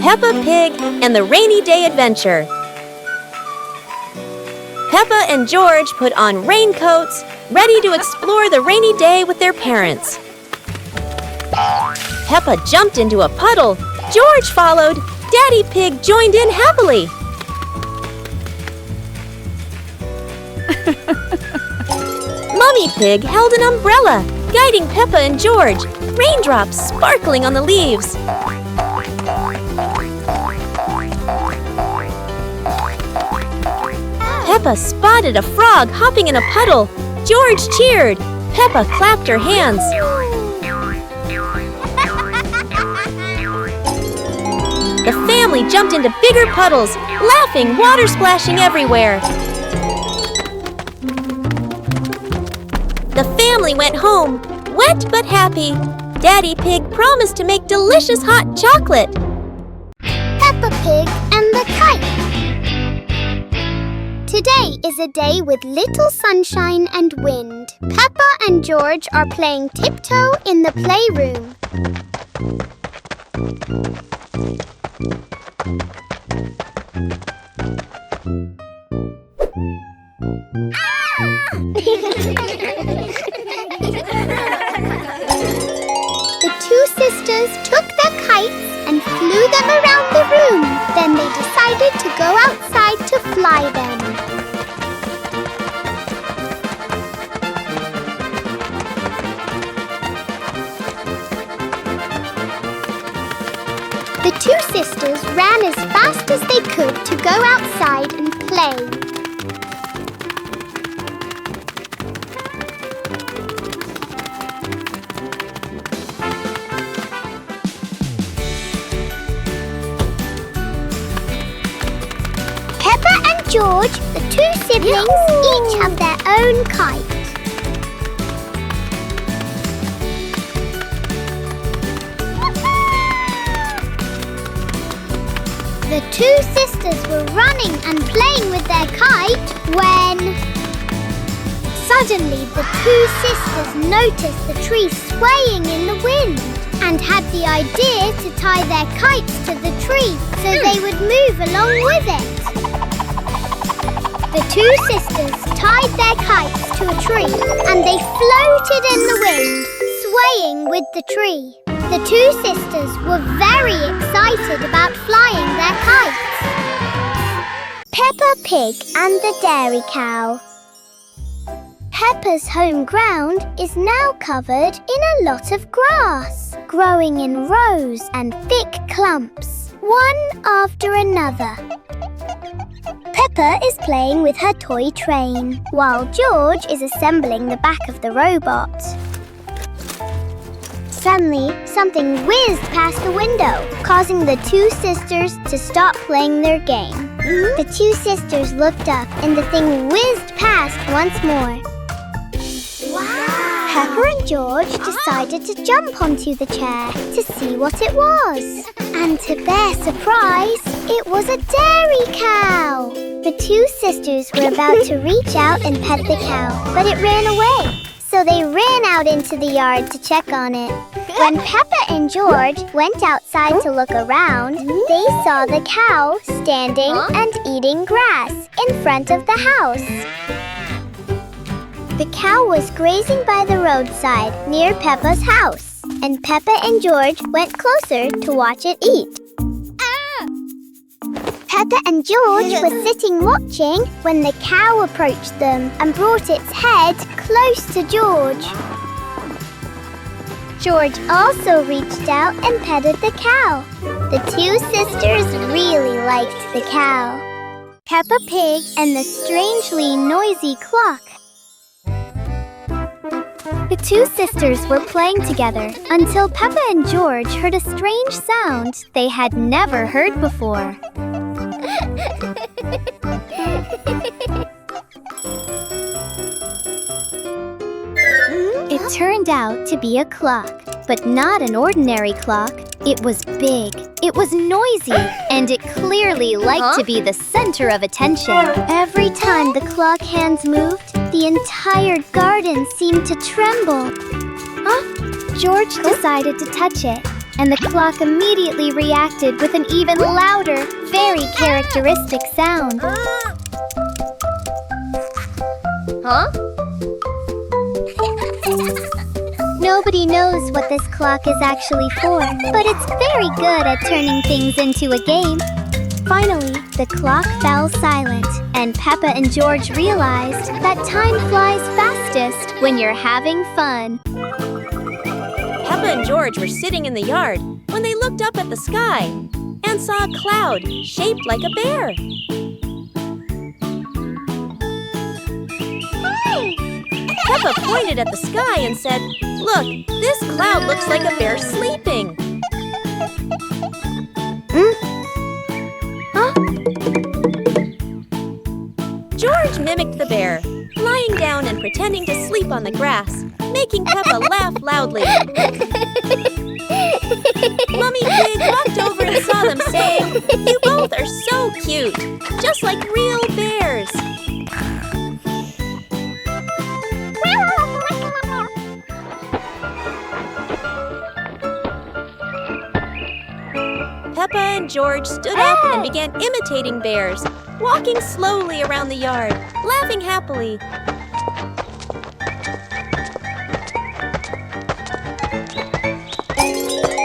Peppa Pig and the Rainy Day Adventure. Peppa and George put on raincoats, ready to explore the rainy day with their parents. Peppa jumped into a puddle. George followed. Daddy Pig joined in happily. Mummy Pig held an umbrella, guiding Peppa and George, raindrops sparkling on the leaves. Peppa spotted a frog hopping in a puddle. George cheered. Peppa clapped her hands. The family jumped into bigger puddles, laughing, water splashing everywhere. The family went home, wet but happy. Daddy Pig promised to make delicious hot chocolate. Peppa Pig and the Kite. Today is a day with little sunshine and wind. Peppa and George are playing tiptoe in the playroom. The two sisters took their kites and flew them around the room. Then they decided to go outside to fly them. The two sisters ran as fast as they could to go outside and play. Peppa and George, the two siblings, each have their own kite. The two sisters were running and playing with their kite when... Suddenly, the two sisters noticed the tree swaying in the wind and had the idea to tie their kites to the tree so they would move along with it. The two sisters tied their kites to a tree and they floated in the wind, swaying with the tree. The two sisters were very excited about flying their kites. Peppa Pig and the Dairy Cow. Peppa's home ground is now covered in a lot of grass, growing in rows and thick clumps, one after another. Peppa is playing with her toy train, while George is assembling the back of the robot. Suddenly, something whizzed past the window, causing the two sisters to stop playing their game. The two sisters looked up and the thing whizzed past once more. Wow! Peppa and George decided to jump onto the chair to see what it was. And to their surprise, it was a dairy cow. The two sisters were about to reach out and pet the cow, but it ran away. So they ran out into the yard to check on it. When Peppa and George went outside to look around, they saw the cow standing and eating grass in front of the house. The cow was grazing by the roadside near Peppa's house, and Peppa and George went closer to watch it eat. Peppa and George were sitting watching when the cow approached them and brought its head close to George. George also reached out and petted the cow. The two sisters really liked the cow. Peppa Pig and the strangely noisy clock. The two sisters were playing together until Peppa and George heard a strange sound they had never heard before. It turned out to be a clock, but not an ordinary clock. It was big, it was noisy, and it clearly liked to be the center of attention. Every time the clock hands moved, the entire garden seemed to tremble. George decided to touch it, and the clock immediately reacted with an even louder, very characteristic sound. Huh? Nobody knows what this clock is actually for, but it's very good at turning things into a game. Finally, the clock fell silent, and Peppa and George realized that time flies fastest when you're having fun. Peppa and George were sitting in the yard when they looked up at the sky and saw a cloud shaped like a bear. Peppa pointed at the sky and said, "Look, this cloud looks like a bear sleeping." Huh? George mimicked the bear, lying down and pretending to sleep on the grass, making Peppa laugh loudly. Mummy Pig walked over and saw them, saying, "You both are so cute, just like real bears." Peppa and George stood up and began imitating bears, walking slowly around the yard, laughing happily.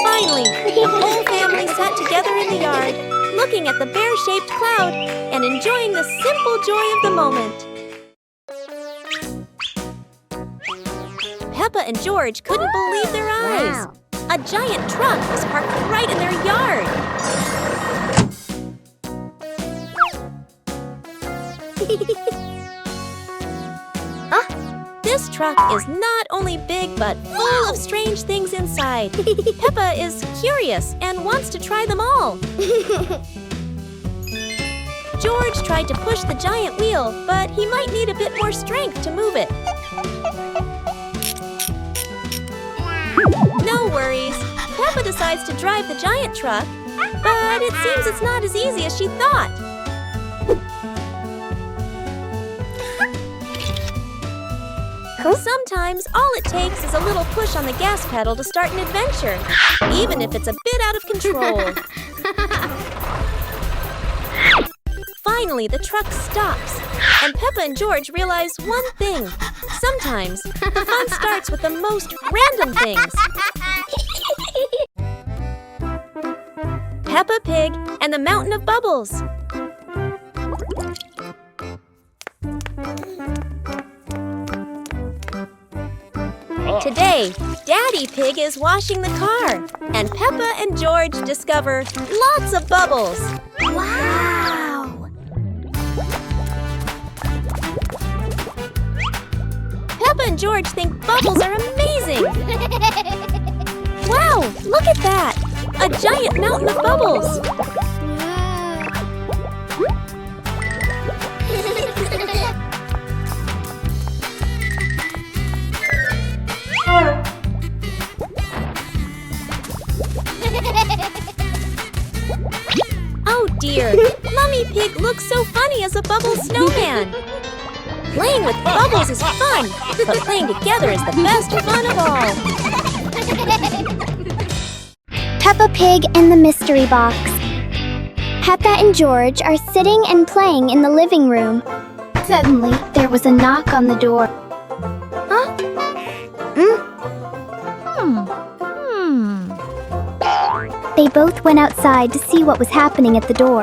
Finally, the whole family sat together in the yard, looking at the bear-shaped cloud and enjoying the simple joy of the moment. Peppa and George couldn't believe their eyes. Wow. A giant truck was parked right in their yard. This truck is not only big but full of strange things inside. Peppa is curious and wants to try them all. George tried to push the giant wheel, but he might need a bit more strength to move it. No worries. Peppa decides to drive the giant truck, but it seems it's not as easy as she thought. Sometimes all it takes is a little push on the gas pedal to start an adventure, even if it's a bit out of control. Finally, the truck stops, and Peppa and George realize one thing. Sometimes the fun starts with the most random things. Peppa Pig and the Mountain of Bubbles. Today, Daddy Pig is washing the car, and Peppa and George discover lots of bubbles. Wow! Peppa and George think bubbles are amazing. Wow, look at that! A giant mountain of bubbles. Oh dear, Mummy Pig looks so funny as a bubble snowman. Playing with bubbles is fun, but playing together is the best fun of all. Peppa Pig and the Mystery Box. Peppa and George are sitting and playing in the living room. Suddenly, there was a knock on the door. Huh? They both went outside to see what was happening at the door.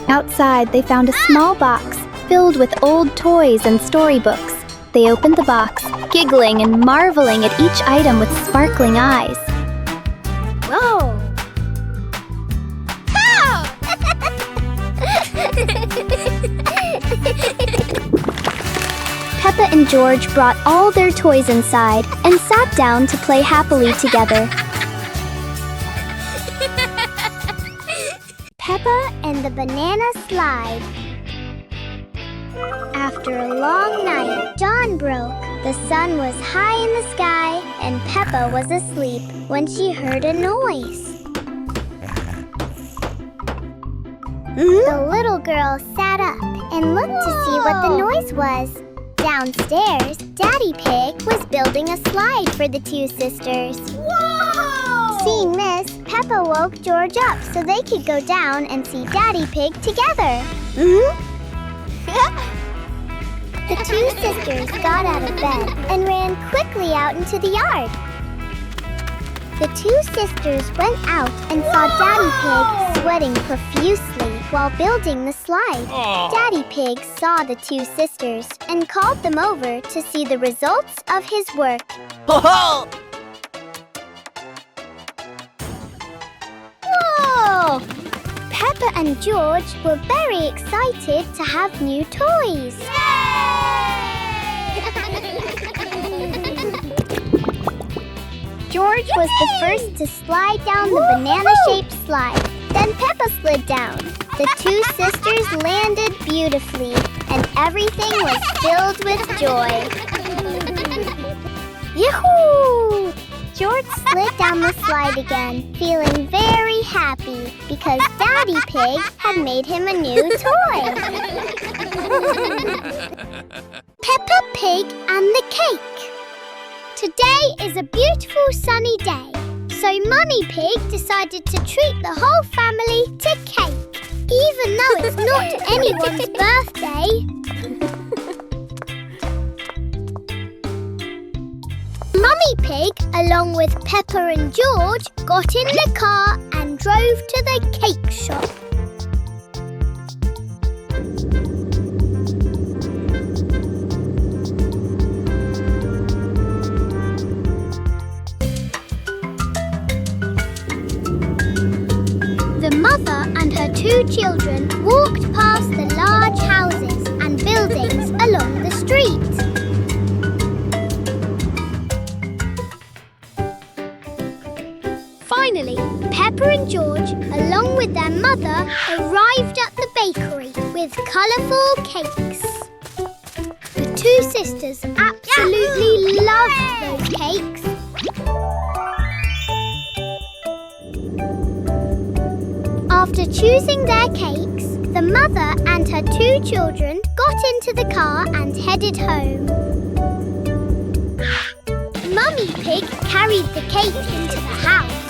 Outside, they found a small box filled with old toys and storybooks. They opened the box, giggling and marveling at each item with sparkling eyes. Whoa! Peppa and George brought all their toys inside and sat down to play happily together. Peppa and the Banana Slide. After a long night, dawn broke. The sun was high in the sky, and Peppa was asleep when she heard a noise. The little girl sat up and looked to see what the noise was. Downstairs, Daddy Pig was building a slide for the two sisters. Whoa! Seeing this, Peppa woke George up so they could go down and see Daddy Pig together. The two sisters got out of bed and ran quickly out into the yard. The two sisters went out and saw Daddy Pig sweating profusely while building the slide. Aww. Daddy Pig saw the two sisters and called them over to see the results of his work. Whoa! Peppa and George were very excited to have new toys. George was the first to slide down the banana-shaped slide. Then Peppa slid down. The two sisters landed beautifully, and everything was filled with joy. Yoo-hoo! George slid down the slide again, feeling very happy because Daddy Pig had made him a new toy. Peppa Pig and the cake. Today is a beautiful sunny day, so Mummy Pig decided to treat the whole family to cake, even though it's not anyone's birthday. Mummy Pig, along with Peppa and George, got in the car and drove to the cake shop. The mother and her two children walked past the large houses and buildings along the street. Finally, Peppa and George, along with their mother, arrived at the bakery with colourful cakes. The two sisters absolutely loved those cakes. After choosing their cakes, the mother and her two children got into the car and headed home. Mummy Pig carried the cake into the house,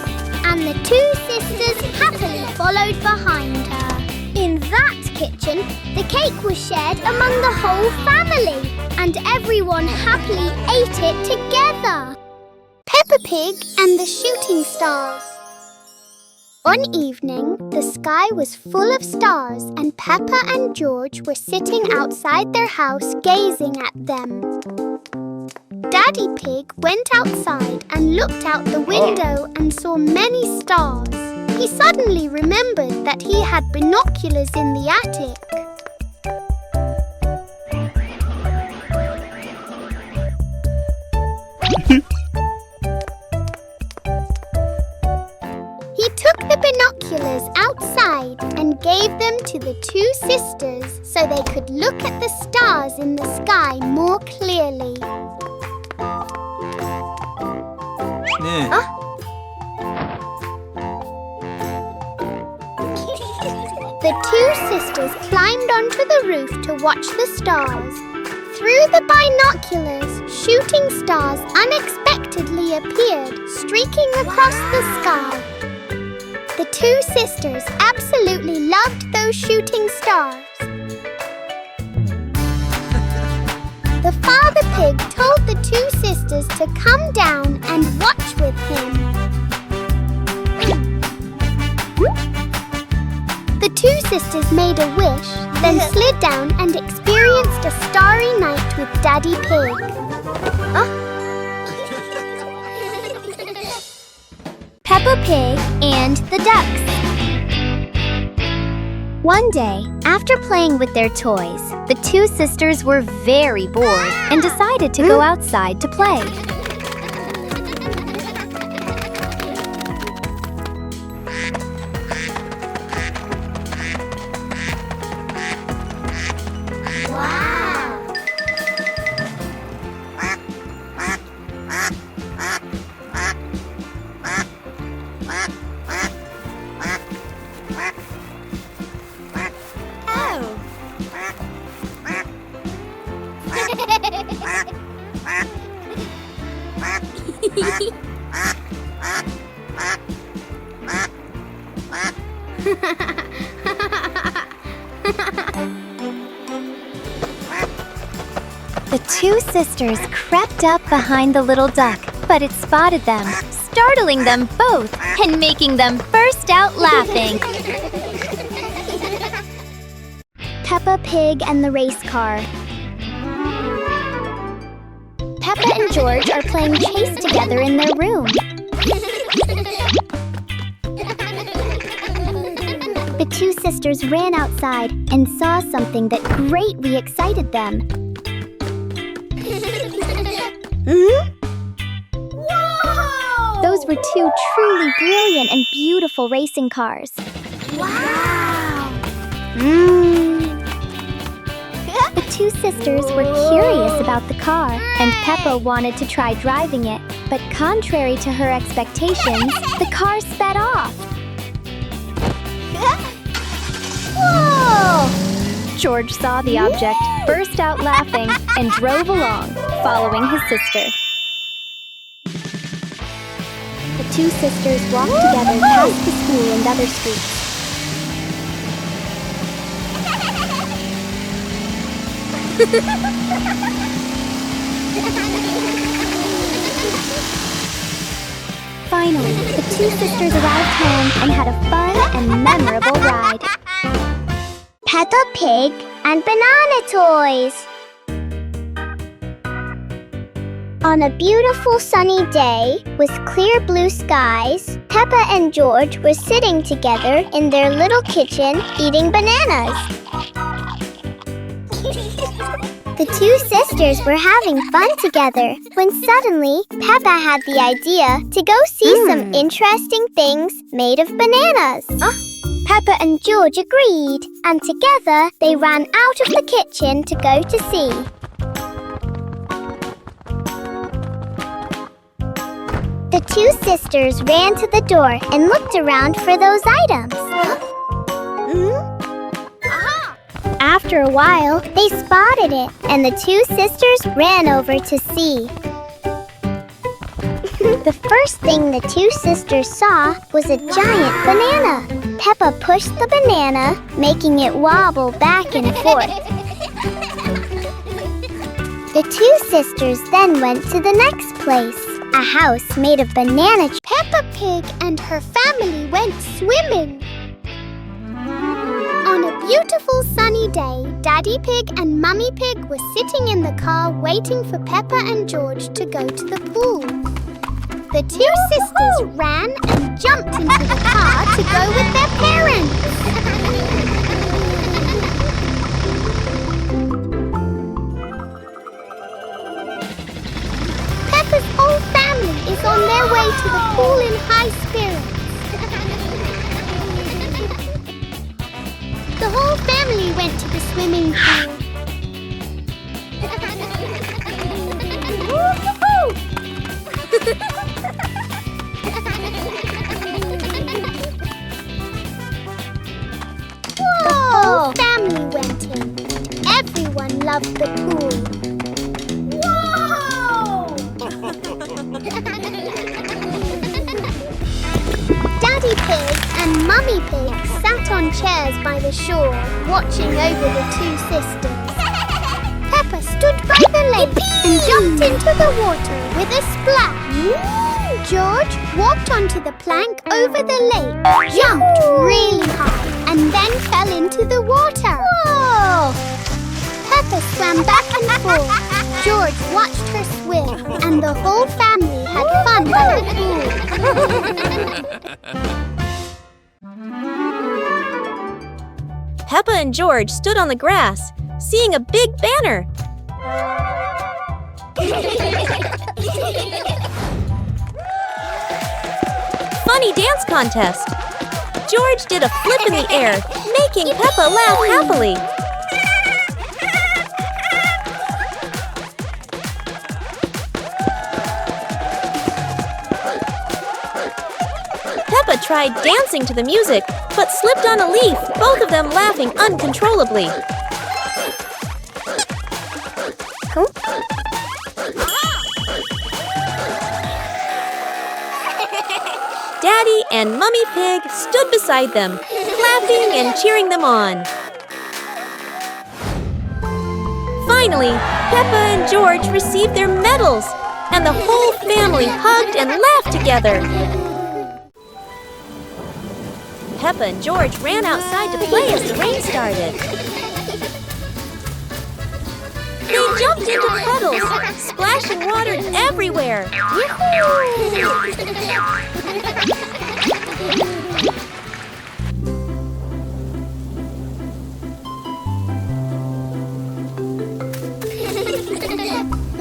and the two sisters happily followed behind her. In that kitchen, the cake was shared among the whole family, and everyone happily ate it together. Peppa Pig and the Shooting Stars. One evening, the sky was full of stars, and Peppa and George were sitting outside their house gazing at them. Daddy Pig went outside and looked out the window and saw many stars. He suddenly remembered that he had binoculars in the attic. He took the binoculars outside and gave them to the two sisters so they could look at the stars in the sky more clearly. The two sisters climbed onto the roof to watch the stars. Through the binoculars, shooting stars unexpectedly appeared, streaking across the sky. The two sisters absolutely loved those shooting stars. The father pig told the two sisters to come down and watch with him. The two sisters made a wish, then slid down and experienced a starry night with Daddy Pig. Peppa Pig and the Ducks. One day, after playing with their toys, the two sisters were very bored and decided to go outside to play. The two sisters crept up behind the little duck, but it spotted them, startling them both and making them burst out laughing. Peppa Pig and the race car. Peppa and George are playing chase together in their room. The two sisters ran outside and saw something that greatly excited them. Whoa! Those were two truly brilliant and beautiful racing cars. Wow! The two sisters were curious about the car, and Peppa wanted to try driving it, but contrary to her expectations, the car sped off. Whoa! George saw the object, burst out laughing, and drove along, following his sister. The two sisters walked together past the school and other streets. Finally, the two sisters arrived home and had a fun and memorable ride. Peppa Pig and banana toys. On a beautiful sunny day with clear blue skies, Peppa and George were sitting together in their little kitchen eating bananas. The two sisters were having fun together when suddenly Peppa had the idea to go see some interesting things made of bananas. Peppa and George agreed, and together they ran out of the kitchen to go to see. The two sisters ran to the door and looked around for those items. After a while, they spotted it, and the two sisters ran over to see. The first thing the two sisters saw was a giant banana. Peppa pushed the banana, making it wobble back and forth. The two sisters then went to the next place, a house made of banana. Peppa Pig and her family went swimming. On a beautiful sunny day, Daddy Pig and Mummy Pig were sitting in the car waiting for Peppa and George to go to the pool. The two sisters ran and jumped into the car to go with their parents. Peppa's whole family is on their way to the pool in high spirits. The whole family went to the swimming pool. The whole family went in. Everyone loved the pool. Daddy Pig and Mummy Pig sat on chairs by the shore, watching over the two sisters. Peppa stood by the lake and jumped into the water with a splash. George walked onto the plank over the lake, jumped really high, and then fell into the water. Whoa! Peppa swam back and forth. George watched her swim, and the whole family had fun by the pool. Peppa and George stood on the grass, seeing a big banner. Funny dance contest. George did a flip in the air, making Peppa laugh happily. Peppa tried dancing to the music, but slipped on a leaf, both of them laughing uncontrollably. Daddy and Mummy Pig stood beside them, clapping and cheering them on. Finally, Peppa and George received their medals, and the whole family hugged and laughed together. Peppa and George ran outside to play as the rain started. They jumped into puddles, splashing water everywhere.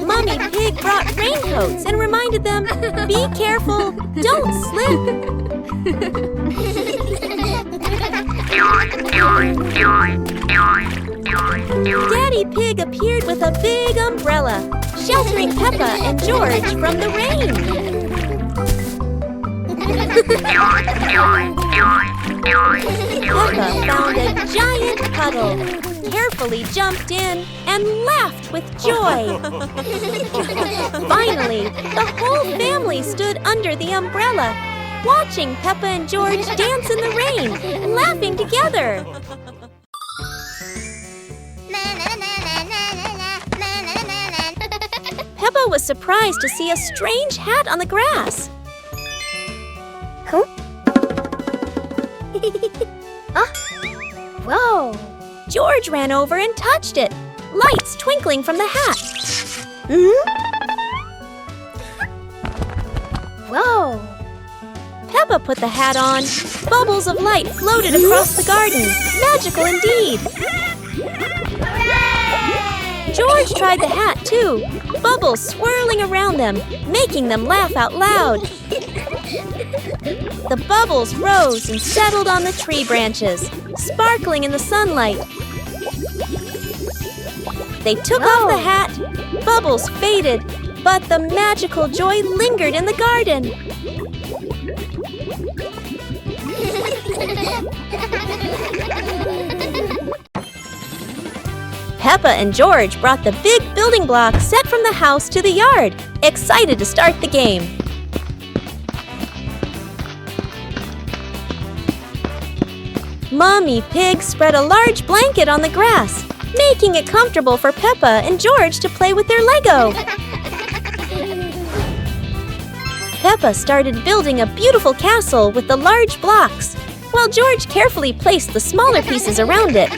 Mummy Pig brought raincoats and reminded them, "Be careful, don't slip." Daddy Pig appeared with a big umbrella, sheltering Peppa and George from the rain. Peppa found a giant puddle, carefully jumped in, and laughed with joy. Finally, the whole family stood under the umbrella, watching Peppa and George dance in the rain, laughing together. Peppa was surprised to see a strange hat on the grass. Huh? Whoa! George ran over and touched it, lights twinkling from the hat. Whoa! Peppa put the hat on. Bubbles of light floated across the garden. Magical indeed. George tried the hat too, bubbles swirling around them, making them laugh out loud. The bubbles rose and settled on the tree branches, sparkling in the sunlight. They took off the hat, bubbles faded, but the magical joy lingered in the garden. Peppa and George brought the big building block set from the house to the yard, excited to start the game. Mummy Pig spread a large blanket on the grass, making it comfortable for Peppa and George to play with their Lego. Peppa started building a beautiful castle with the large blocks, while George carefully placed the smaller pieces around it.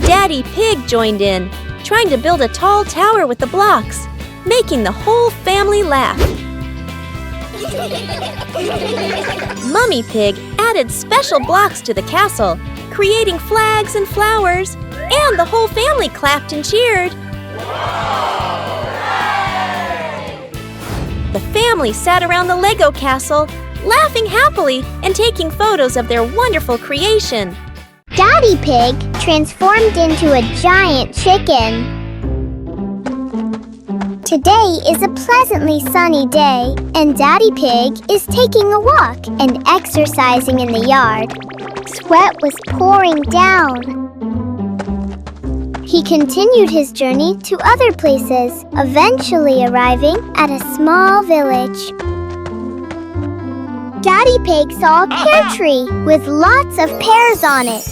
Daddy Pig joined in, trying to build a tall tower with the blocks, making the whole family laugh. Mummy Pig added special blocks to the castle, creating flags and flowers, and the whole family clapped and cheered. The family sat around the Lego castle, laughing happily and taking photos of their wonderful creation. Daddy Pig transformed into a giant chicken. Today is a pleasantly sunny day, and Daddy Pig is taking a walk and exercising in the yard. Sweat was pouring down. He continued his journey to other places, eventually arriving at a small village. Daddy Pig saw a pear tree with lots of pears on it.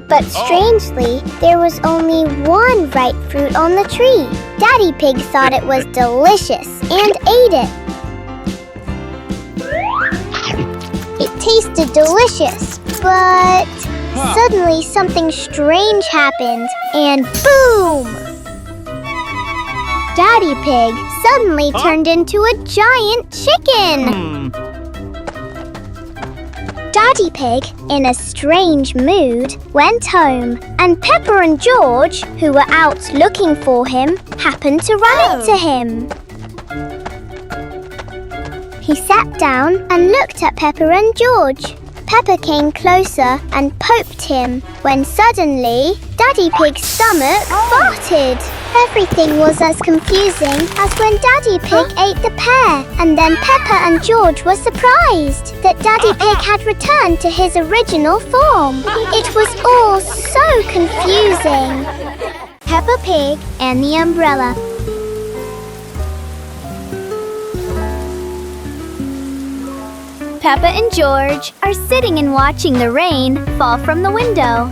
But strangely, there was only one ripe fruit on the tree. Daddy Pig thought it was delicious and ate it. It tasted delicious, but suddenly something strange happened, and boom! Daddy Pig suddenly turned into a giant chicken. Daddy Pig, in a strange mood, went home, and Peppa and George, who were out looking for him, happened to run into him. He sat down and looked at Peppa and George. Peppa came closer and poked him, when suddenly, Daddy Pig's stomach farted. Everything was as confusing as when Daddy Pig ate the pear, and then Peppa and George were surprised that Daddy Pig had returned to his original form. It was all so confusing. Peppa Pig and the Umbrella. Peppa and George are sitting and watching the rain fall from the window.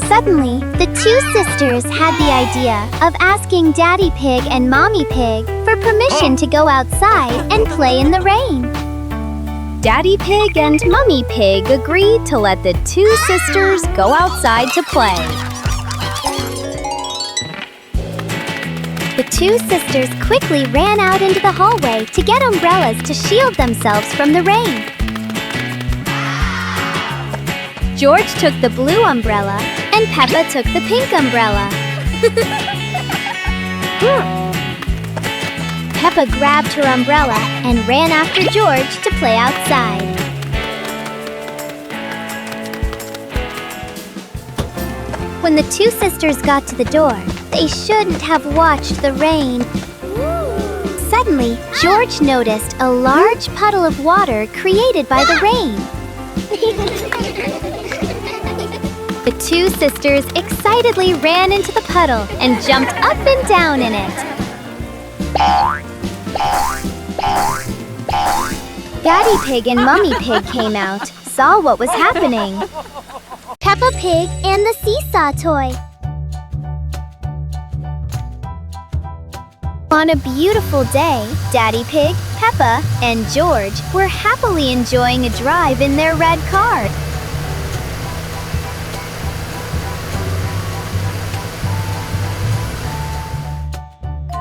Suddenly, the two sisters had the idea of asking Daddy Pig and Mommy Pig for permission to go outside and play in the rain. Daddy Pig and Mummy Pig agreed to let the two sisters go outside to play. The two sisters quickly ran out into the hallway to get umbrellas to shield themselves from the rain. George took the blue umbrella and Peppa took the pink umbrella. Peppa grabbed her umbrella and ran after George to play outside. When the two sisters got to the door, they shouldn't have watched the rain. Suddenly, George noticed a large puddle of water created by the rain. The two sisters excitedly ran into the puddle and jumped up and down in it. Daddy Pig and Mummy Pig came out, saw what was happening. Peppa Pig and the seesaw toy. On a beautiful day, Daddy Pig, Peppa, and George were happily enjoying a drive in their red car.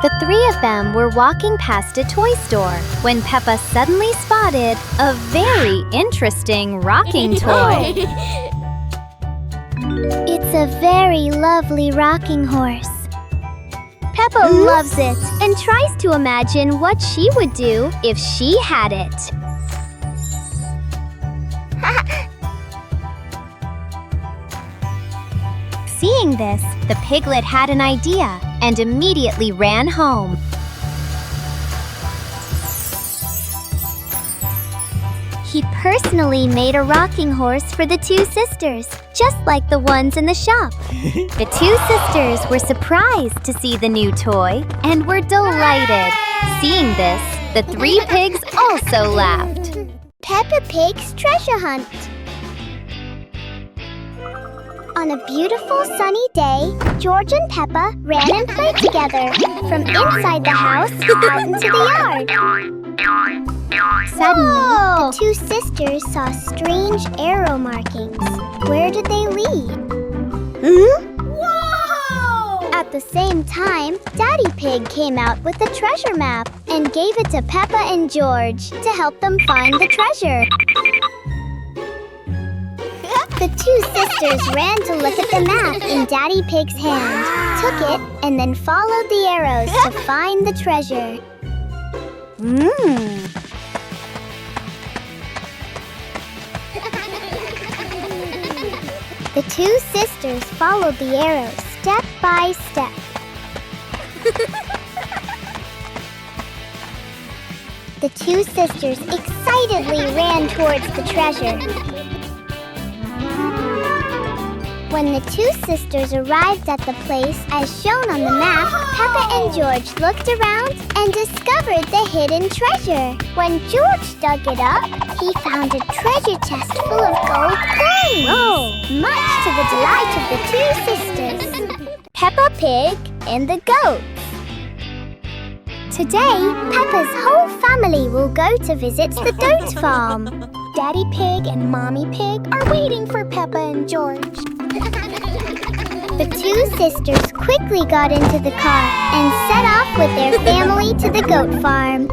The three of them were walking past a toy store when Peppa suddenly spotted a very interesting rocking toy. It's a very lovely rocking horse. Peppa loves it and tries to imagine what she would do if she had it. Seeing this, the piglet had an idea and immediately ran home. He personally made a rocking horse for the two sisters, just like the ones in the shop. The two sisters were surprised to see the new toy and were delighted. Seeing this, the three pigs also laughed. Peppa Pig's treasure hunt. On a beautiful sunny day, George and Peppa ran and played together from inside the house out into the yard. Suddenly, the two sisters saw strange arrow markings. Where did they lead? Whoa! At the same time, Daddy Pig came out with the treasure map and gave it to Peppa and George to help them find the treasure. The two sisters ran to look at the map in Daddy Pig's hand, took it, and then followed the arrows to find the treasure. The two sisters followed the arrows step by step. The two sisters excitedly ran towards the treasure. When the two sisters arrived at the place as shown on the map, Peppa and George looked around and discovered the hidden treasure. When George dug it up, he found a treasure chest full of gold coins. Whoa! Much to the delight of the two sisters, Peppa Pig and the goat. Today, Peppa's whole family will go to visit the goat farm. Daddy Pig and Mommy Pig are waiting for Peppa and George. The two sisters quickly got into the car and set off with their family to the goat farm.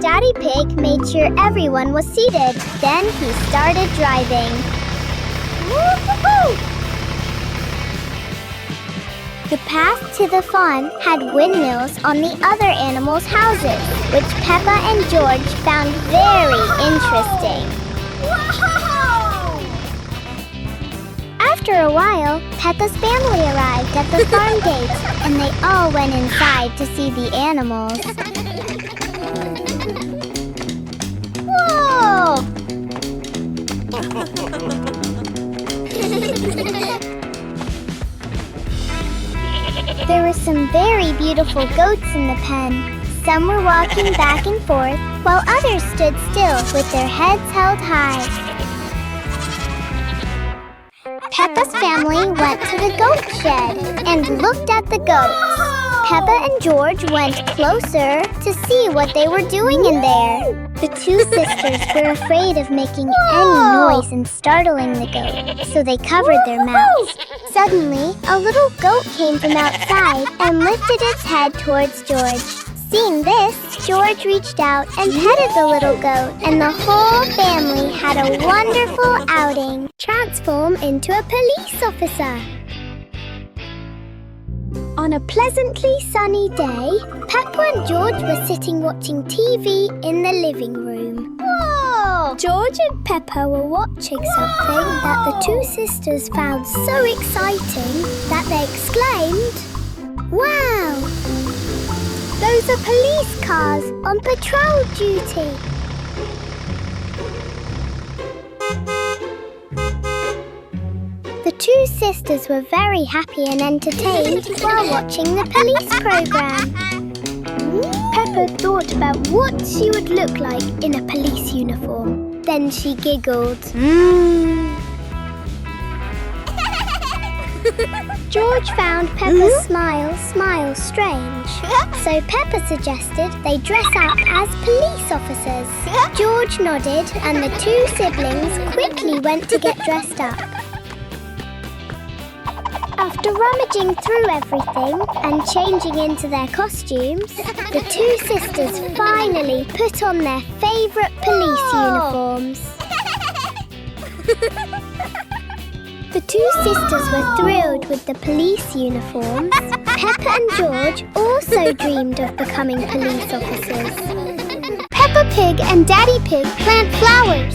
Daddy Pig made sure everyone was seated. Then he started driving. Woo-hoo-hoo! The path to the farm had windmills on the other animals' houses, which Peppa and George found very interesting. Whoa! After a while, Peppa's family arrived at the farm gate, and they all went inside to see the animals. Whoa! There were some very beautiful goats in the pen. Some were walking back and forth, while others stood still with their heads held high. Peppa's family went to the goat shed and looked at the goats. Peppa and George went closer to see what they were doing in there. The two sisters were afraid of making any noise and startling the goat, so they covered their mouths. Suddenly, a little goat came from outside and lifted its head towards George. Seeing this, George reached out and petted the little goat, and the whole family had a wonderful outing. Transform into a police officer. On a pleasantly sunny day, Peppa and George were sitting watching TV in the living room. Whoa! George and Peppa were watching something that the two sisters found so exciting that they exclaimed, "Wow! Those are police cars on patrol duty." The two sisters were very happy and entertained while watching the police program. Peppa thought about what she would look like in a police uniform. Then she giggled. George found Peppa's smile strange. So Peppa suggested they dress up as police officers. George nodded and the two siblings quickly went to get dressed up. After rummaging through everything and changing into their costumes, the two sisters finally put on their favourite police uniforms. The two sisters were thrilled with the police uniforms. Peppa and George also dreamed of becoming police officers. Peppa Pig and Daddy Pig plant flowers.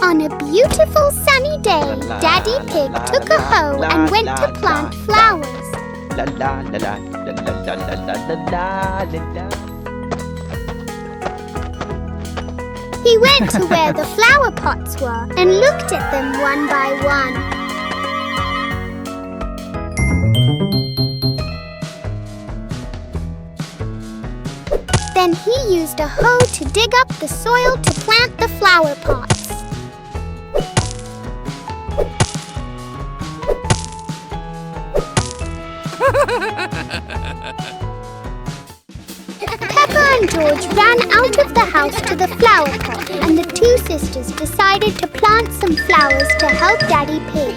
On a beautiful sunny day, Daddy Pig took a hoe and went to plant flowers. He went to where the flower pots were and looked at them one by one. Then he used a hoe to dig up the soil to plant the flower pots. Peppa and George ran out of the house to the flower pot, and the two sisters decided to plant some flowers to help Daddy Pig.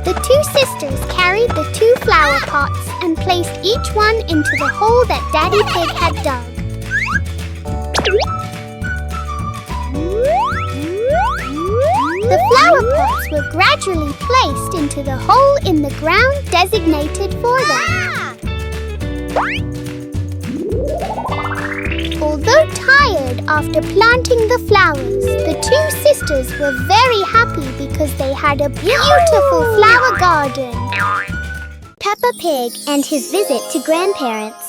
The two sisters carried the two flower pots and placed each one into the hole that Daddy Pig had dug. The flower pots were gradually placed into the hole in the ground designated for them. Although tired after planting the flowers, the two sisters were very happy because they had a beautiful flower garden. Peppa Pig and his visit to grandparents.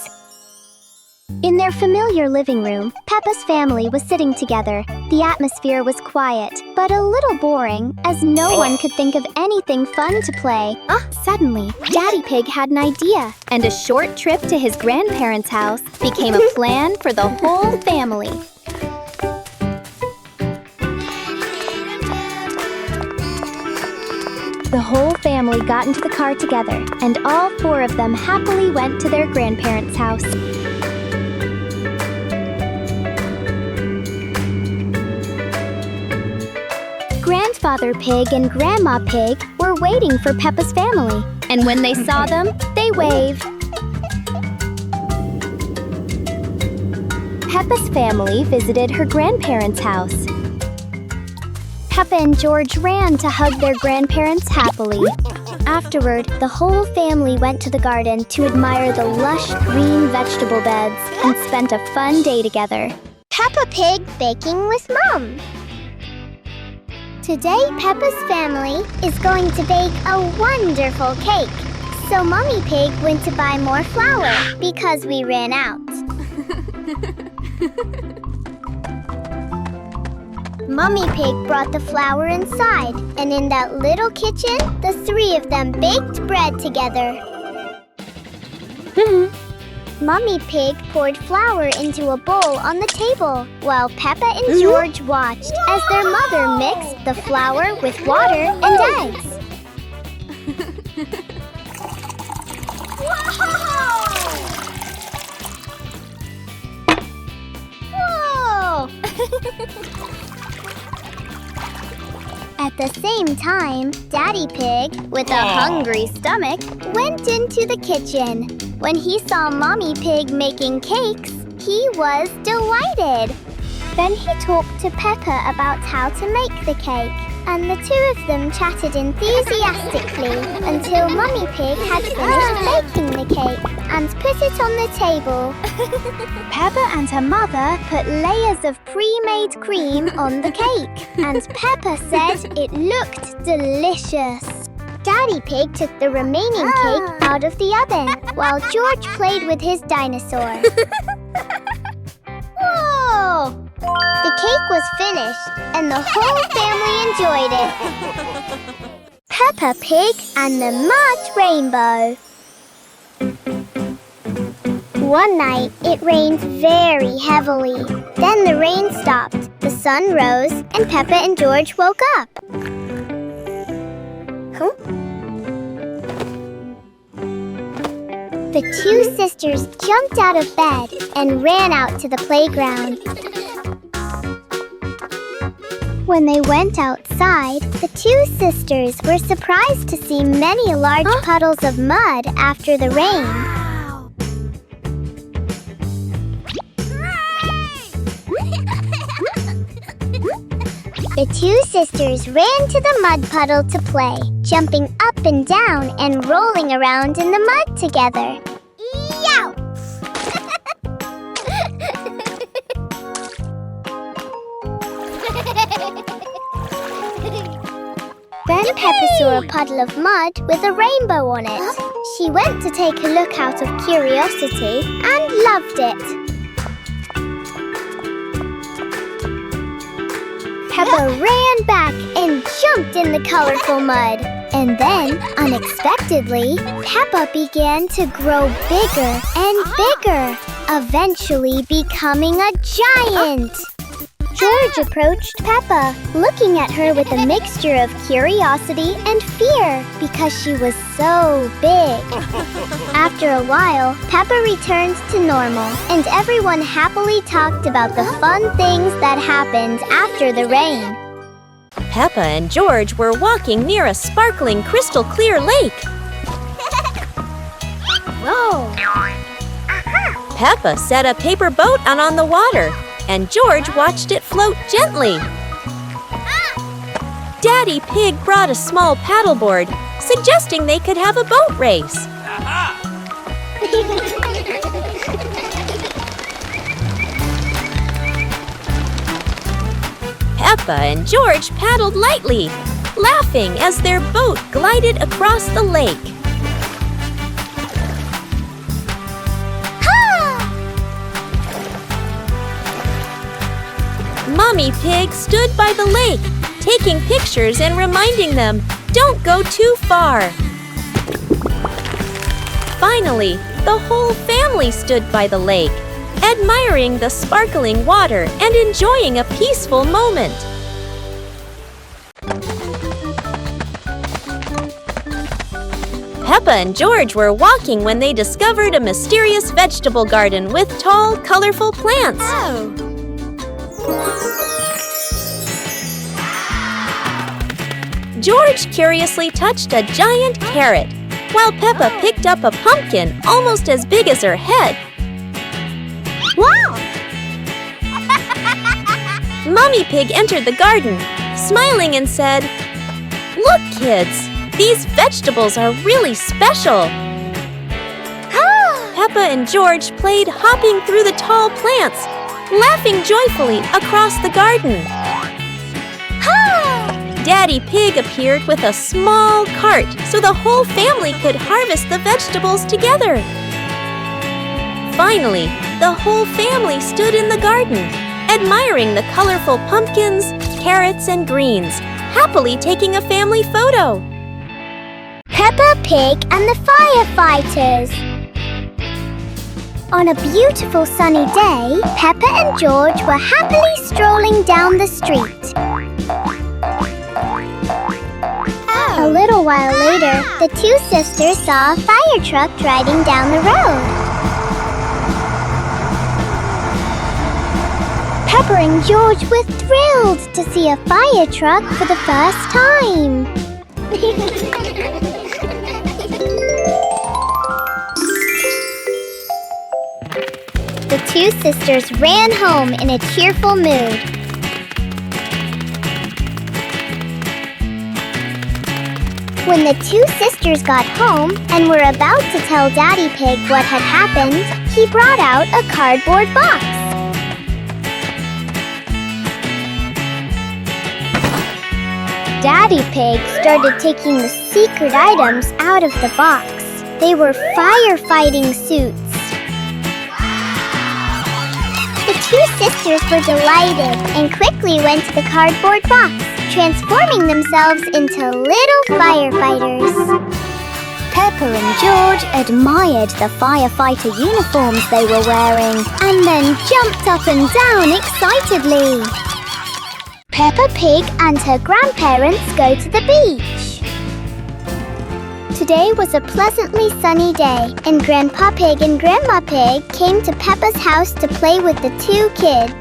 In their familiar living room, Peppa's family was sitting together. The atmosphere was quiet, but a little boring, as no one could think of anything fun to play. Suddenly, Daddy Pig had an idea, and a short trip to his grandparents' house became a plan for the whole family. The whole family got into the car together, and all four of them happily went to their grandparents' house. Grandfather Pig and Grandma Pig were waiting for Peppa's family, and when they saw them, they waved. Peppa's family visited her grandparents' house. Peppa and George ran to hug their grandparents happily. Afterward, the whole family went to the garden to admire the lush green vegetable beds and spent a fun day together. Peppa Pig baking with Mom. Today, Peppa's family is going to bake a wonderful cake. So Mommy Pig went to buy more flour because we ran out. Mummy Pig brought the flour inside, and in that little kitchen, the three of them baked bread together. Mummy Pig poured flour into a bowl on the table, while Peppa and George watched as their mother mixed the flour with water and eggs. Whoa! At the same time, Daddy Pig, with a hungry stomach, went into the kitchen. When he saw Mommy Pig making cakes, he was delighted. Then he talked to Peppa about how to make the cake, and the two of them chatted enthusiastically until Mommy Pig had finished baking the cake and put it on the table. Peppa and her mother put layers of pre-made cream on the cake, and Peppa said it looked delicious. Daddy Pig took the remaining cake out of the oven, while George played with his dinosaur. Whoa! The cake was finished, and the whole family enjoyed it. Peppa Pig and the Mud Rainbow. One night, it rained very heavily. Then the rain stopped, the sun rose, and Peppa and George woke up. The two sisters jumped out of bed and ran out to the playground. When they went outside, the two sisters were surprised to see many large puddles of mud after the rain. The two sisters ran to the mud puddle to play, jumping up and down and rolling around in the mud together. Yow! Then Peppa saw a puddle of mud with a rainbow on it. She went to take a look out of curiosity and loved it. Peppa ran back and jumped in the colorful mud. And then, unexpectedly, Peppa began to grow bigger and bigger, eventually becoming a giant. George approached Peppa, looking at her with a mixture of curiosity and fear because she was so big. After a while, Peppa returned to normal, and everyone happily talked about the fun things that happened after the rain. Peppa and George were walking near a sparkling crystal clear lake. Whoa! Peppa set a paper boat out on the water, and George watched it float gently. Daddy Pig brought a small paddleboard, suggesting they could have a boat race. Peppa and George paddled lightly, laughing as their boat glided across the lake. Mommy Pig stood by the lake, taking pictures and reminding them, "Don't go too far." Finally, the whole family stood by the lake, admiring the sparkling water and enjoying a peaceful moment. Peppa and George were walking when they discovered a mysterious vegetable garden with tall, colorful plants. George curiously touched a giant carrot, while Peppa picked up a pumpkin almost as big as her head. Wow! Mommy Pig entered the garden, smiling and said, "Look, kids, these vegetables are really special." Peppa and George played hopping through the tall plants, laughing joyfully across the garden. Daddy Pig appeared with a small cart so the whole family could harvest the vegetables together. Finally, the whole family stood in the garden, admiring the colorful pumpkins, carrots and greens, happily taking a family photo. Peppa Pig and the Firefighters. On a beautiful sunny day, Peppa and George were happily strolling down the street. A little while later, the two sisters saw a fire truck driving down the road. Peppa and George were thrilled to see a fire truck for the first time. The two sisters ran home in a cheerful mood. When the two sisters got home and were about to tell Daddy Pig what had happened, he brought out a cardboard box. Daddy Pig started taking the secret items out of the box. They were firefighting suits. The two sisters were delighted and quickly went to the cardboard box, transforming themselves into little firefighters. Peppa and George admired the firefighter uniforms they were wearing and then jumped up and down excitedly. Peppa Pig and her grandparents go to the beach. Today was a pleasantly sunny day, and Grandpa Pig and Grandma Pig came to Peppa's house to play with the two kids.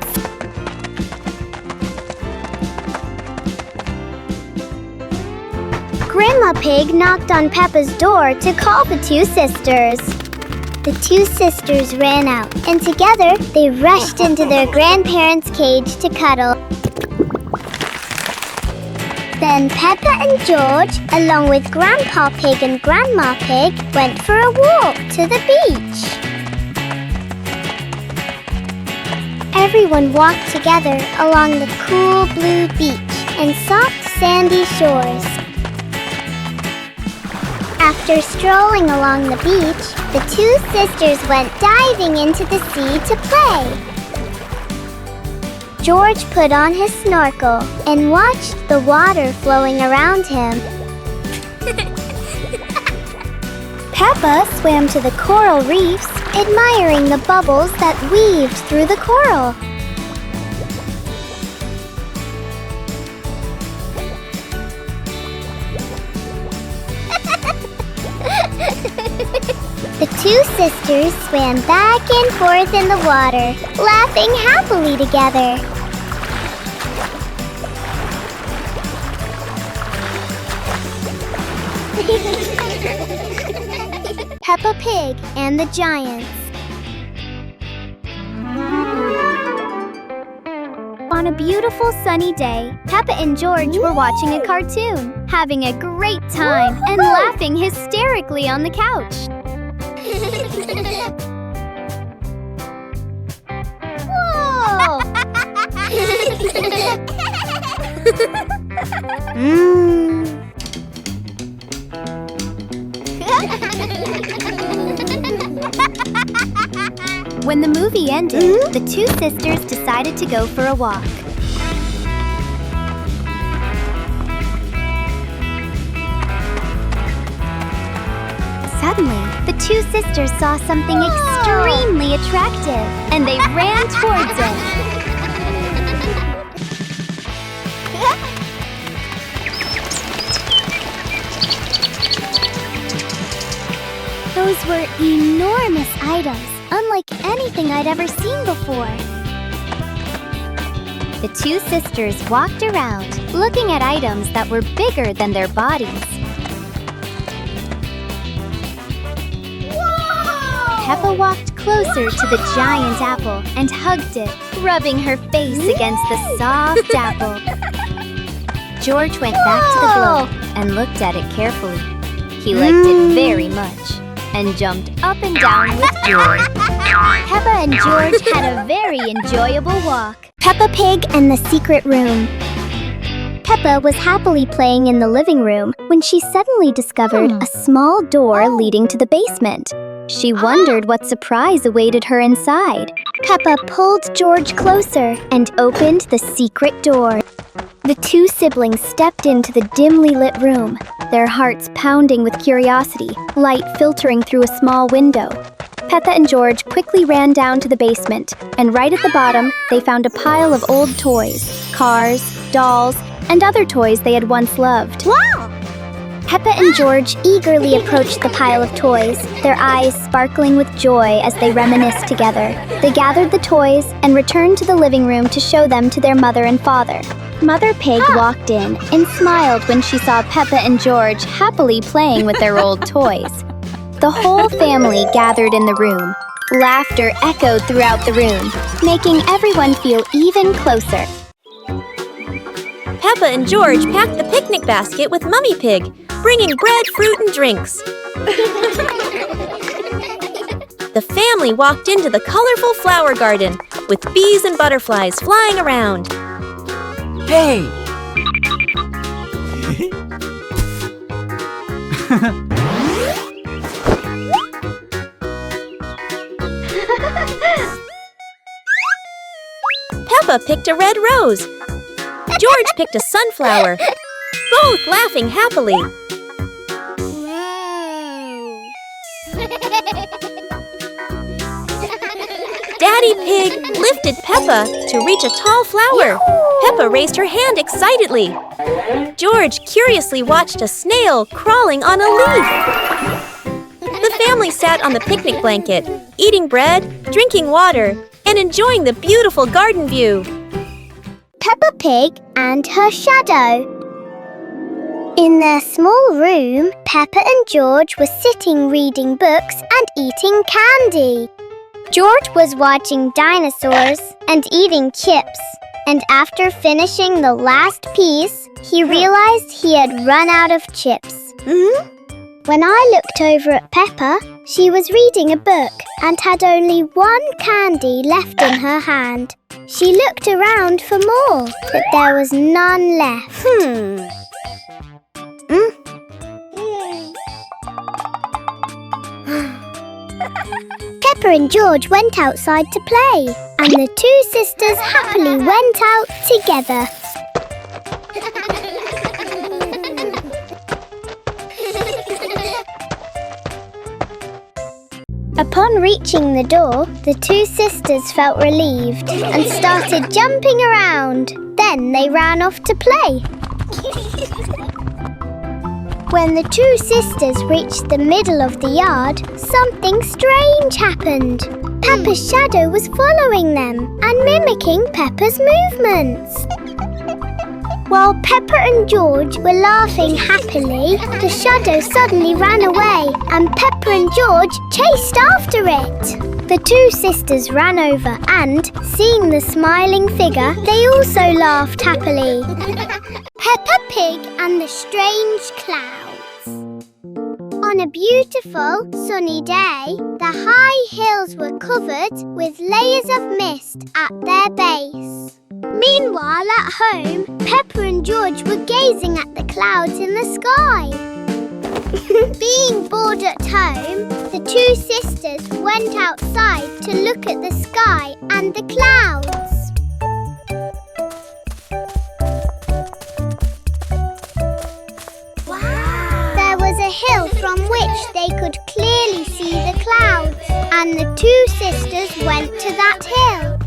Grandma Pig knocked on Peppa's door to call the two sisters. The two sisters ran out, and together they rushed into their grandparents' cage to cuddle. Then Peppa and George, along with Grandpa Pig and Grandma Pig, went for a walk to the beach. Everyone walked together along the cool blue beach and soft sandy shores. After strolling along the beach, the two sisters went diving into the sea to play. George put on his snorkel and watched the water flowing around him. Peppa swam to the coral reefs, admiring the bubbles that weaved through the coral. The two sisters swam back and forth in the water, laughing happily together. Peppa Pig and the Giants. On a beautiful sunny day, Peppa and George were watching a cartoon, having a great time and laughing hysterically on the couch. Whoa! When the movie ended, the two sisters decided to go for a walk. Suddenly, the two sisters saw something extremely attractive, and they ran towards it. Those were enormous items, unlike anything I'd ever seen before. The two sisters walked around, looking at items that were bigger than their bodies. Peppa walked closer to the giant apple and hugged it, rubbing her face against the soft apple. George went back to the globe and looked at it carefully. He liked it very much and jumped up and down with joy. Peppa and George had a very enjoyable walk. Peppa Pig and the Secret Room. Peppa was happily playing in the living room when she suddenly discovered a small door leading to the basement. She wondered what surprise awaited her inside. Peppa pulled George closer and opened the secret door. The two siblings stepped into the dimly lit room, their hearts pounding with curiosity, light filtering through a small window. Peppa and George quickly ran down to the basement, and right at the bottom, they found a pile of old toys, cars, dolls, and other toys they had once loved. Wow! Peppa and George eagerly approached the pile of toys, their eyes sparkling with joy as they reminisced together. They gathered the toys and returned to the living room to show them to their mother and father. Mother Pig walked in and smiled when she saw Peppa and George happily playing with their old toys. The whole family gathered in the room. Laughter echoed throughout the room, making everyone feel even closer. Peppa and George packed the picnic basket with Mummy Pig, bringing bread, fruit, and drinks. The family walked into the colorful flower garden with bees and butterflies flying around. Hey! Peppa picked a red rose. George picked a sunflower, both laughing happily. Daddy Pig lifted Peppa to reach a tall flower. Peppa raised her hand excitedly. George curiously watched a snail crawling on a leaf. The family sat on the picnic blanket, eating bread, drinking water, and enjoying the beautiful garden view. Peppa Pig and her shadow. In their small room, Peppa and George were sitting reading books and eating candy. George was watching dinosaurs and eating chips, and after finishing the last piece, he realized he had run out of chips. When I looked over at Peppa, she was reading a book and had only one candy left in her hand. She looked around for more, but there was none left. Peppa and George went outside to play, and the two sisters happily went out together. Upon reaching the door, the two sisters felt relieved and started jumping around. Then they ran off to play. When the two sisters reached the middle of the yard, something strange happened. Peppa's shadow was following them and mimicking Peppa's movements. While Peppa and George were laughing happily, the shadow suddenly ran away and Peppa and George chased after it. The two sisters ran over and, seeing the smiling figure, they also laughed happily. Peppa Pig and the Strange Clouds. On a beautiful, sunny day, the high hills were covered with layers of mist at their base. Meanwhile, at home, Peppa and George were gazing at the clouds in the sky. Being bored at home, the two sisters went outside to look at the sky and the clouds. Wow! There was a hill from which they could clearly see the clouds, and the two sisters went to that hill.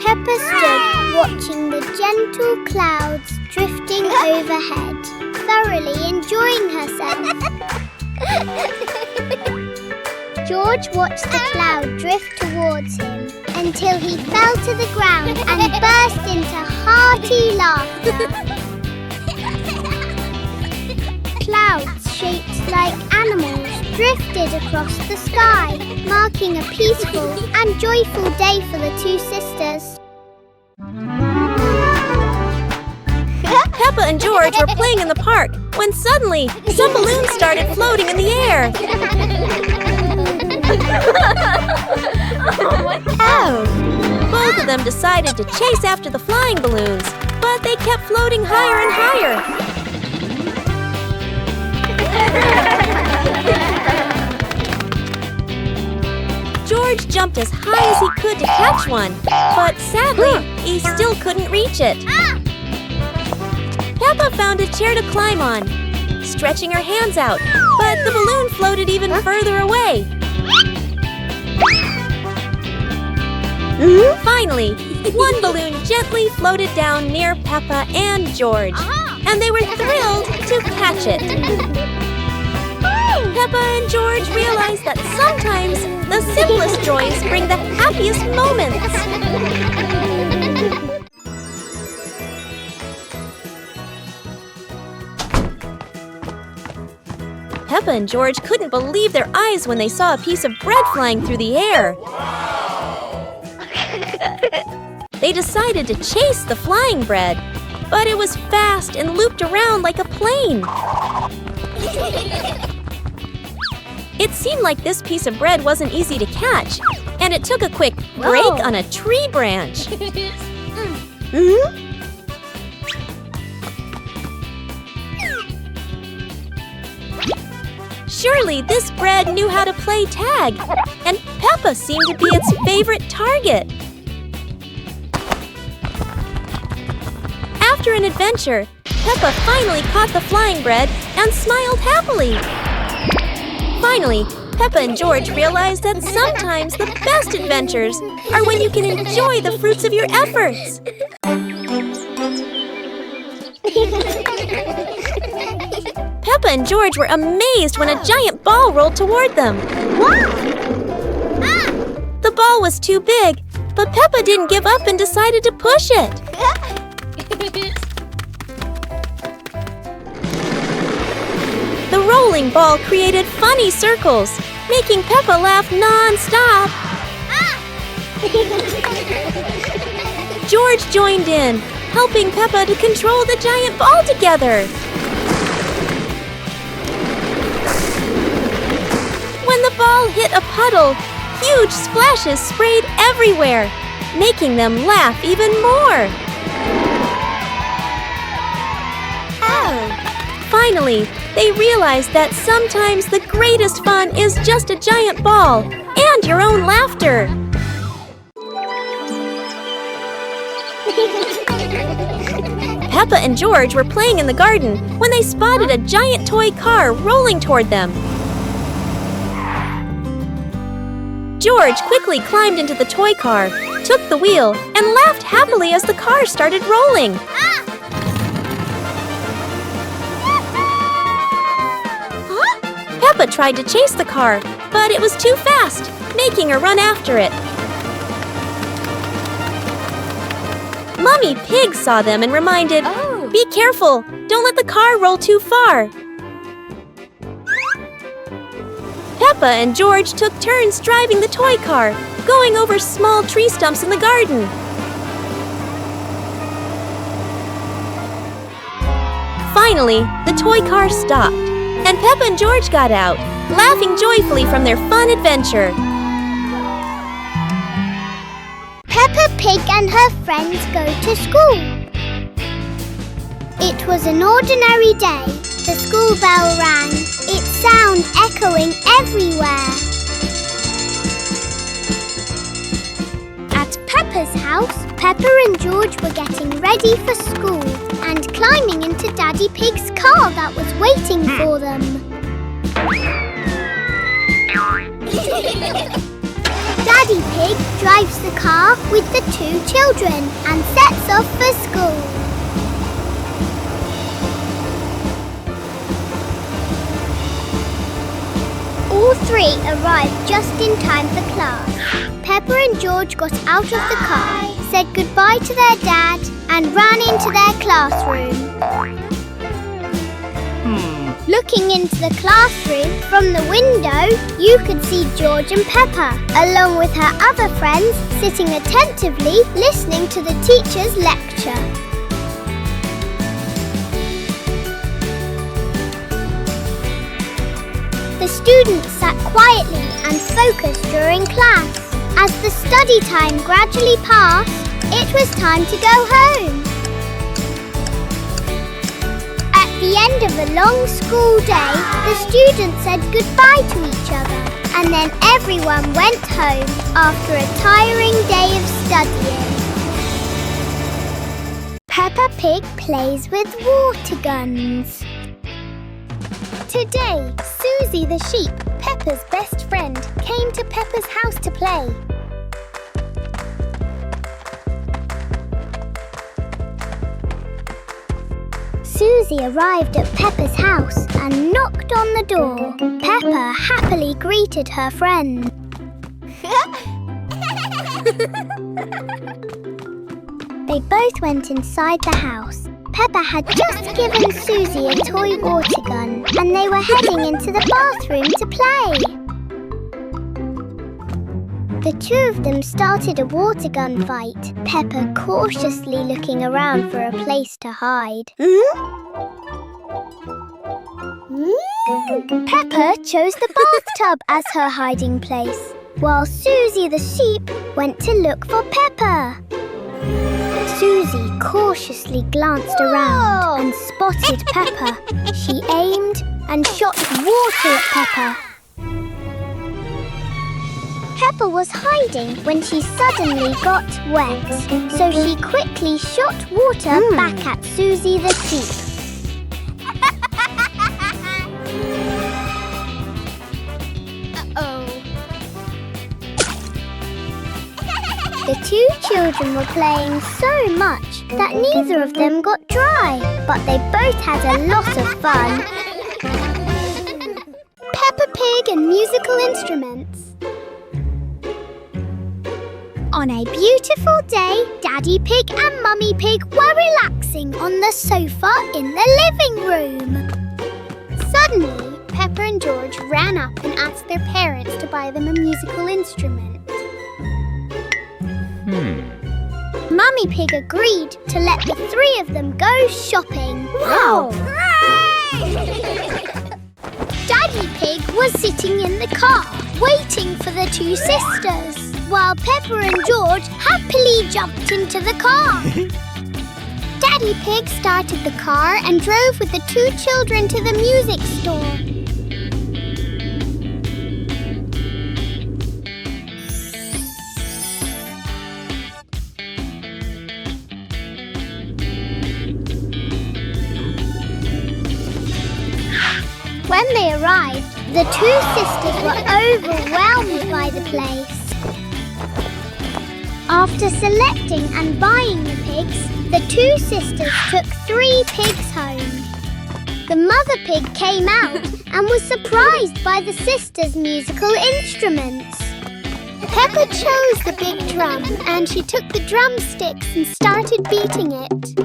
Peppa stood watching the gentle clouds drifting overhead, thoroughly enjoying herself. George watched the cloud drift towards him until he fell to the ground and burst into hearty laughter. Clouds shaped like animals drifted across the sky, marking a peaceful and joyful day for the two sisters. Peppa and George were playing in the park when suddenly some balloons started floating in the air. Oh! Both of them decided to chase after the flying balloons, but they kept floating higher and higher. George jumped as high as he could to catch one, but sadly, he still couldn't reach it. Peppa found a chair to climb on, stretching her hands out, but the balloon floated even further away. Finally, one balloon gently floated down near Peppa and George, and they were thrilled to catch it. Peppa and George realized that sometimes the simplest joys bring the happiest moments. Peppa and George couldn't believe their eyes when they saw a piece of bread flying through the air. They decided to chase the flying bread, but it was fast and looped around like a plane. It seemed like this piece of bread wasn't easy to catch, and it took a quick break on a tree branch. Surely this bread knew how to play tag, and Peppa seemed to be its favorite target. After an adventure, Peppa finally caught the flying bread and smiled happily. Finally, Peppa and George realized that sometimes the best adventures are when you can enjoy the fruits of your efforts. Peppa and George were amazed when a giant ball rolled toward them. The ball was too big, but Peppa didn't give up and decided to push it. The rolling ball created funny circles, making Peppa laugh non-stop. George joined in, helping Peppa to control the giant ball together. When the ball hit a puddle, huge splashes sprayed everywhere, making them laugh even more. Finally, they realized that sometimes the greatest fun is just a giant ball and your own laughter. Peppa and George were playing in the garden when they spotted a giant toy car rolling toward them. George quickly climbed into the toy car, took the wheel, and laughed happily as the car started rolling. Peppa tried to chase the car, but it was too fast, making her run after it. Mummy Pig saw them and reminded, "Be careful, don't let the car roll too far." Peppa and George took turns driving the toy car, going over small tree stumps in the garden. Finally, the toy car stopped, and Peppa and George got out, laughing joyfully from their fun adventure. Peppa Pig and her friends go to school. It was an ordinary day. The school bell rang, its sound echoing everywhere. At Peppa's house, Peppa and George were getting ready for school and climbing into Daddy Pig's car that was waiting for them. Daddy Pig drives the car with the two children and sets off for school. All three arrived just in time for class. Peppa and George got out of the car, said goodbye to their dad, and ran into their classroom. Looking into the classroom from the window, you could see George and Peppa, along with her other friends, sitting attentively listening to the teacher's lecture. students sat quietly and focused during class. As the study time gradually passed, it was time to go home. At the end of a long school day, the students said goodbye to each other, and then everyone went home after a tiring day of studying. Peppa Pig plays with water guns. Today, Susie the sheep, Peppa's best friend, came to Peppa's house to play. Susie arrived at Peppa's house and knocked on the door. Peppa happily greeted her friend. They both went inside the house. Peppa had just given Susie a toy water gun, and they were heading into the bathroom to play. The two of them started a water gun fight, Peppa cautiously looking around for a place to hide. Peppa chose the bathtub as her hiding place, while Susie the sheep went to look for Peppa. Susie cautiously glanced around and spotted Peppa. She aimed and shot water at Peppa. Peppa was hiding when she suddenly got wet, so she quickly shot water back at Susie the sheep. The two children were playing so much that neither of them got dry, but they both had a lot of fun. Peppa Pig and musical instruments. On a beautiful day, Daddy Pig and Mummy Pig were relaxing on the sofa in the living room. Suddenly, Peppa and George ran up and asked their parents to buy them a musical instrument. Mummy Pig agreed to let the three of them go shopping. Wow! Daddy Pig was sitting in the car, waiting for the two sisters, while Peppa and George happily jumped into the car. Daddy Pig started the car and drove with the two children to the music store. When they arrived, the two sisters were overwhelmed by the place. After selecting and buying the pigs, the two sisters took 3 pigs home. The mother pig came out and was surprised by the sisters' musical instruments. Peppa chose the big drum and she took the drumsticks and started beating it.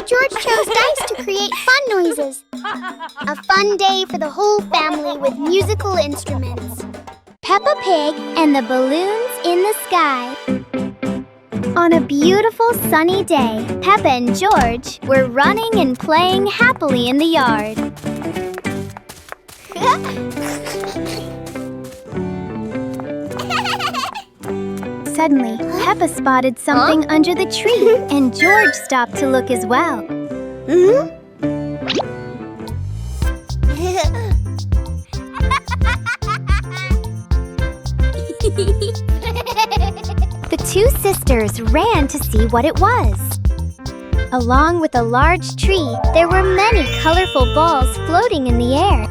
George chose dice to create fun noises. A fun day for the whole family with musical instruments. Peppa Pig and the balloons in the sky. On a beautiful sunny day, Peppa and George were running and playing happily in the yard. Suddenly, Peppa spotted something under the tree, and George stopped to look as well. The two sisters ran to see what it was. Along with a large tree, there were many colorful balls floating in the air.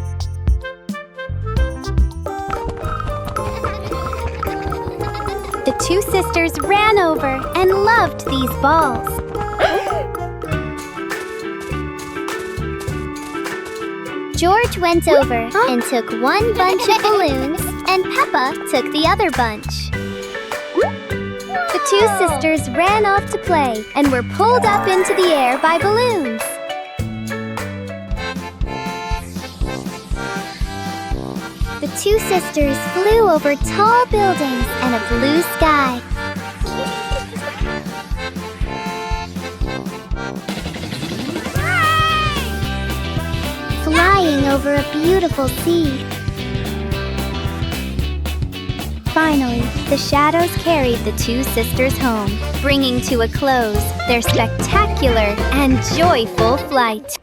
The two sisters ran over and loved these balls. George went over and took one bunch of balloons, and Peppa took the other bunch. The two sisters ran off to play and were pulled up into the air by balloons. The two sisters flew over tall buildings and a blue sky. Flying over a beautiful sea. Finally, the shadows carried the two sisters home, bringing to a close their spectacular and joyful flight.